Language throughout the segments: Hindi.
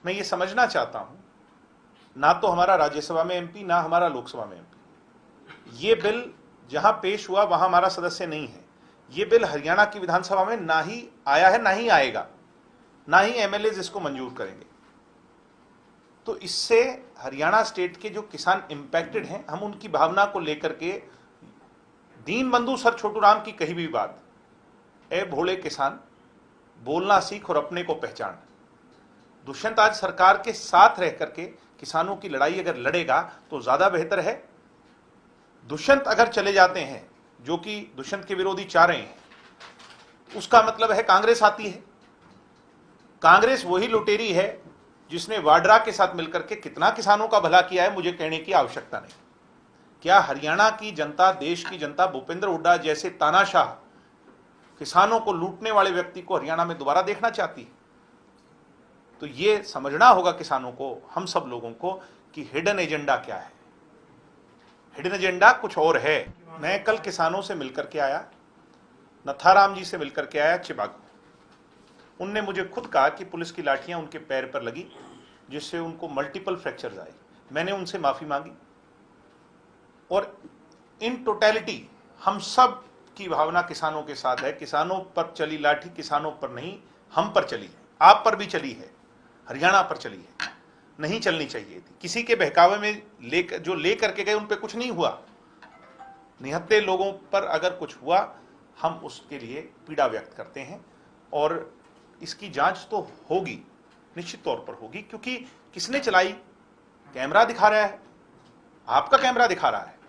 मैं ये समझना चाहता हूं, ना तो हमारा राज्यसभा में एमपी, ना हमारा लोकसभा में एमपी। ये बिल जहां पेश हुआ वहां हमारा सदस्य नहीं है। ये बिल हरियाणा की विधानसभा में ना ही आया है, ना ही आएगा, ना ही एमएलए इसको मंजूर करेंगे। तो इससे हरियाणा स्टेट के जो किसान इंपैक्टेड हैं, हम उनकी भावना को लेकर के, दीन बंधु सर छोटू राम की कही भी बात, ए भोले किसान बोलना सीख और अपने को पहचान। दुष्यंत आज सरकार के साथ रह करके किसानों की लड़ाई अगर लड़ेगा तो ज्यादा बेहतर है। दुष्यंत अगर चले जाते हैं, जो कि दुष्यंत के विरोधी चाह रहे हैं, उसका मतलब है कांग्रेस आती है। कांग्रेस वही लुटेरी है जिसने वाड्रा के साथ मिलकर के कितना किसानों का भला किया है, मुझे कहने की आवश्यकता नहीं। क्या हरियाणा की जनता, देश की जनता भूपेंद्र हुड्डा जैसे तानाशाह किसानों को लूटने वाले व्यक्ति को हरियाणा में दोबारा देखना चाहती है? तो ये समझना होगा किसानों को, हम सब लोगों को, कि हिडन एजेंडा क्या है। हिडन एजेंडा कुछ और है। मैं कल किसानों से मिलकर के आया, नथाराम जी से मिलकर के आया चिबाग। उनने मुझे खुद कहा कि पुलिस की लाठियां उनके पैर पर लगी, जिससे उनको मल्टीपल फ्रैक्चर्स आए। मैंने उनसे माफी मांगी, और इन टोटलिटी हम सब की भावना किसानों के साथ है। किसानों पर चली लाठी किसानों पर नहीं, हम पर चली है, आप पर भी चली है, हरियाणा पर चली है। नहीं चलनी चाहिए थी। किसी के बहकावे में जो ले करके गए उन पर कुछ नहीं हुआ। निहत्थे लोगों पर अगर कुछ हुआ, हम उसके लिए पीड़ा व्यक्त करते हैं, और इसकी जांच तो होगी, निश्चित तौर पर होगी, क्योंकि किसने चलाई? कैमरा दिखा रहा है, आपका कैमरा दिखा रहा है।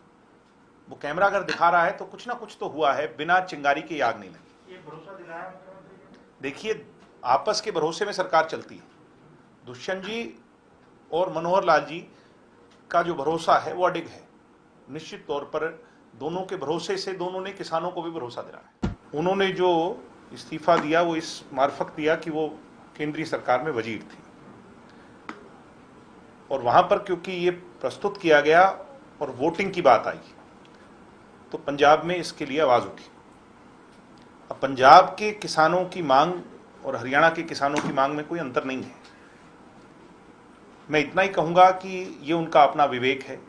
वो कैमरा अगर दिखा रहा है तो कुछ ना कुछ तो हुआ है, बिना चिंगारी की आग नहीं लगी। ये भरोसा दिलाया मुख्यमंत्री? देखिए, आपस के भरोसे में सरकार चलती है। दुष्यंत जी और मनोहर लाल जी का जो भरोसा है वो अडिग है। निश्चित तौर पर दोनों के भरोसे से दोनों ने किसानों को भी भरोसा दिलाया है। उन्होंने जो इस्तीफा दिया वो इस मार्फत दिया कि वो केंद्रीय सरकार में वजीर थी, और वहां पर क्योंकि ये प्रस्तुत किया गया और वोटिंग की बात आई, तो पंजाब में इसके लिए आवाज उठी। अब पंजाब के किसानों की मांग और हरियाणा के किसानों की मांग में कोई अंतर नहीं है। मैं इतना ही कहूंगा कि ये उनका अपना विवेक है,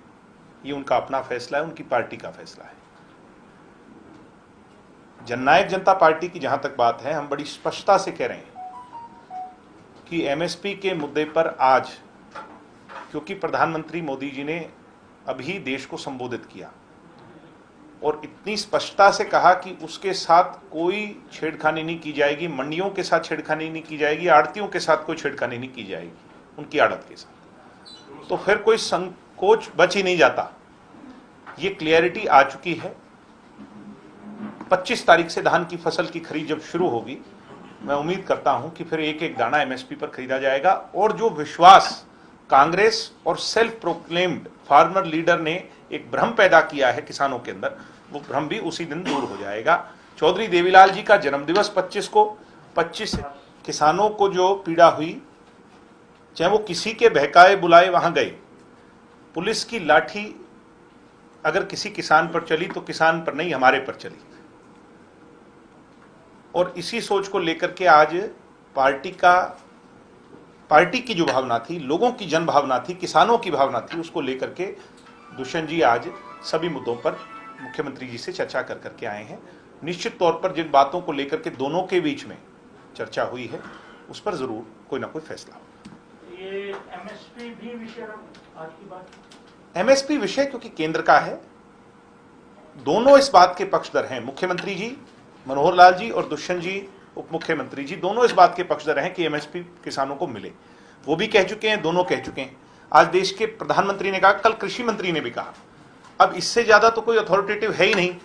ये उनका अपना फैसला है, उनकी पार्टी का फैसला है। जननायक जनता पार्टी की जहां तक बात है, हम बड़ी स्पष्टता से कह रहे हैं कि एमएसपी के मुद्दे पर आज, क्योंकि प्रधानमंत्री मोदी जी ने अभी देश को संबोधित किया और इतनी स्पष्टता से कहा कि उसके साथ कोई छेड़खानी नहीं की जाएगी, मंडियों के साथ छेड़खानी नहीं की जाएगी, आड़तियों के साथ कोई छेड़खानी नहीं की जाएगी, उनकी आड़त के साथ, तो फिर कोई संकोच बच ही नहीं जाता। ये क्लियरिटी आ चुकी है। 25 तारीख से धान की फसल की खरीद जब शुरू होगी, मैं उम्मीद करता हूं कि फिर एक एक दाना एमएसपी पर खरीदा जाएगा, और जो विश्वास कांग्रेस और सेल्फ प्रोक्लेम्ड फार्मर लीडर ने एक भ्रम पैदा किया है किसानों के अंदर, वो भ्रम भी उसी दिन दूर हो जाएगा। चौधरी देवीलाल जी का जन्मदिवस 25 को, 25 किसानों को जो पीड़ा हुई, चाहे वो किसी के बहकाए बुलाए वहां गए, पुलिस की लाठी अगर किसी किसान पर चली तो किसान पर नहीं, हमारे पर चली। और इसी सोच को लेकर के आज पार्टी की जो भावना थी, लोगों की जन भावना थी, किसानों की भावना थी, उसको लेकर के दुष्यंत जी आज सभी मुद्दों पर मुख्यमंत्री जी से चर्चा कर करके आए हैं। निश्चित तौर पर जिन बातों को लेकर के दोनों के बीच में चर्चा हुई है, उस पर जरूर कोई ना कोई फैसला होगा। ये एमएसपी भी विषय आज की बात, एमएसपी विषय क्योंकि केंद्र का है, दोनों इस बात के पक्षधर हैं। मुख्यमंत्री जी मनोहर लाल जी और दुष्यंत जी उप मुख्यमंत्री जी दोनों इस बात के पक्षधर हैं कि एमएसपी किसानों को मिले। वो भी कह चुके हैं, दोनों कह चुके हैं। आज देश के प्रधानमंत्री ने कहा, कल कृषि मंत्री ने भी कहा। अब इससे ज्यादा तो कोई अथॉरिटेटिव है ही नहीं।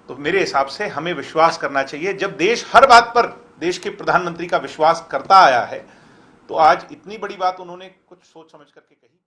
तो मेरे हिसाब से हमें विश्वास करना चाहिए। जब देश हर बात पर देश के प्रधानमंत्री का विश्वास करता आया है, तो आज इतनी बड़ी बात उन्होंने कुछ सोच समझ करके कही।